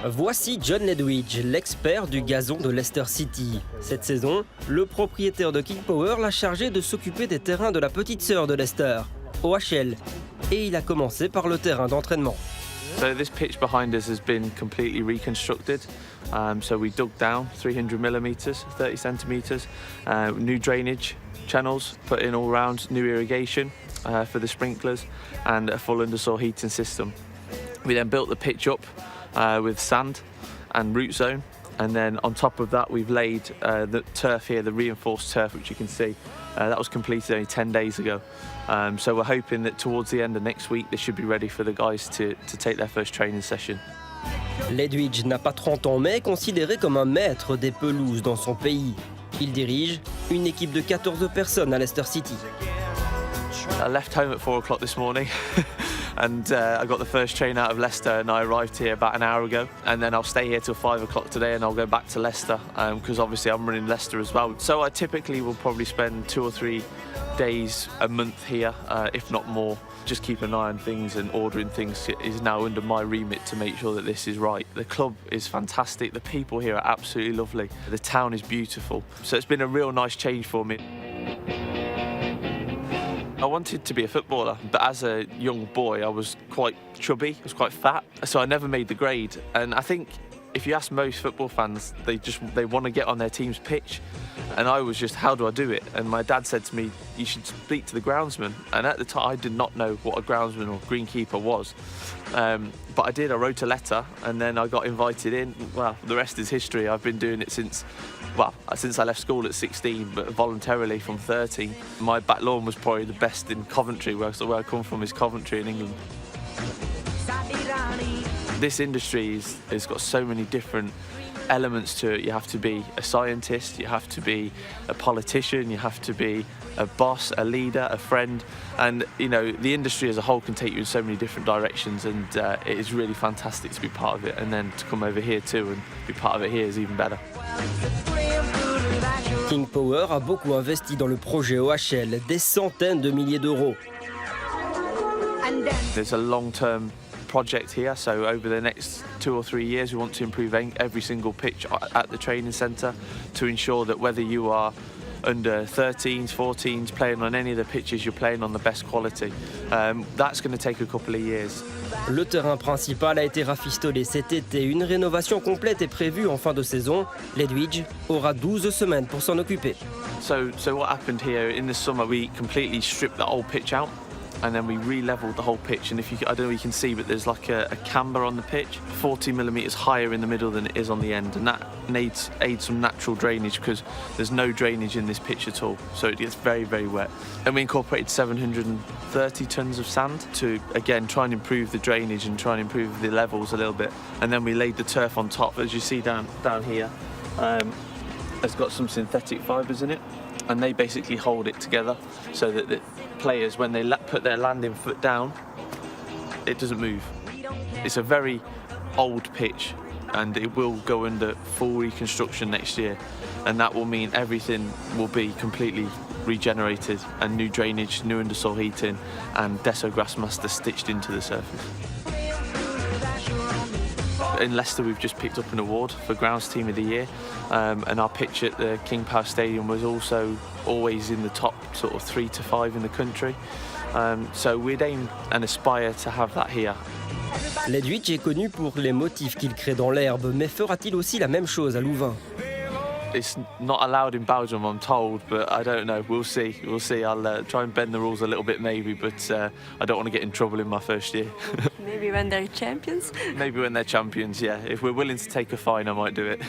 Voici John Ledwidge, l'expert du gazon de Leicester City. Cette saison, le propriétaire de King Power l'a chargé de s'occuper des terrains de la petite sœur de Leicester, OHL. Et il a commencé par le terrain d'entraînement. So this pitch behind us has been completely reconstructed. So we dug down 300 millimetres, 30 centimetres, new drainage channels put in all round, new irrigation for the sprinklers and a full undersoil heating system. We then built the pitch up with sand and root zone, and then on top of that we've laid the turf here, the reinforced turf, which you can see. That was completed only 10 days ago. So we're hoping that towards the end of next week they should be ready for the guys to take their first training session. Ledwidge n'a pas 30 ans mais est considéré comme un maître des pelouses dans son pays. Il dirige une équipe de 14 personnes à Leicester City. I left home at 4 o'clock this morning and I got the first train out of Leicester and I arrived here about an hour ago, and then I'll stay here till 5 o'clock today and I'll go back to Leicester because obviously I'm running Leicester as well. So I typically will probably spend 2 or 3 days a month here, if not more. Just keep an eye on things and ordering things is now under my remit to make sure that this is right. The club is fantastic, the people here are absolutely lovely, the town is beautiful. So it's been a real nice change for me. I wanted to be a footballer, but as a young boy I was quite chubby, I was quite fat, so I never made the grade. And I think if you ask most football fans, they want to get on their team's pitch. And I was just, how do I do it? And my dad said to me, you should speak to the groundsman. And at the time I did not know what a groundsman or greenkeeper was. But I did, I wrote a letter and then I got invited in. Well, the rest is history. I've been doing it since I left school at 16, but voluntarily from 13. My back lawn was probably the best in Coventry, where I come from is Coventry in England. This industry has got so many different elements to it. You have to be a scientist, you have to be a politician, you have to be a boss, a leader, a friend, and you know the industry as a whole can take you in so many different directions, and it is really fantastic to be part of it, and then to come over here too and be part of it here is even better. King Power a beaucoup investi dans le projet OHL, des centaines de milliers d'euros. There's a long-term project here, so over the next 2 or 3 years we want to improve every single pitch at the training centre to ensure that whether you are under 13s, 14s, playing on any of the pitches, you're playing on the best quality. That's going to take a couple of years. Le terrain principal a été rafistolé cet été. Une rénovation complète est prévue en fin de saison. Ledwidge aura 12 semaines pour s'en occuper. So what happened here, in the summer we completely stripped the whole pitch out, and then we re-leveled the whole pitch, and I don't know if you can see, but there's like a camber on the pitch 40 millimetres higher in the middle than it is on the end, and that aids some natural drainage because there's no drainage in this pitch at all, so it gets very, very wet. And we incorporated 730 tonnes of sand to again try and improve the drainage and try and improve the levels a little bit, and then we laid the turf on top, as you see down here. It's got some synthetic fibres in it, and they basically hold it together so that the players, when they put their landing foot down, it doesn't move. It's a very old pitch and it will go under full reconstruction next year, and that will mean everything will be completely regenerated and new drainage, new undersoil heating and Deso Grassmaster stitched into the surface. In Leicester we've just picked up an award for Grounds Team of the Year, and our pitch at the King Power Stadium was also always in the top sort of 3 to 5 in the country. So we'd aim and aspire to have that here. Ledwidge est connu pour les motifs qu'il crée dans l'herbe, mais fera-t-il aussi la même chose à Louvain? It's not allowed in Belgium, I'm told, but I don't know. We'll see. We'll see. I'll try and bend the rules a little bit, maybe, but I don't want to get in trouble in my first year. Maybe when they're champions? Maybe when they're champions, yeah. If we're willing to take a fine, I might do it.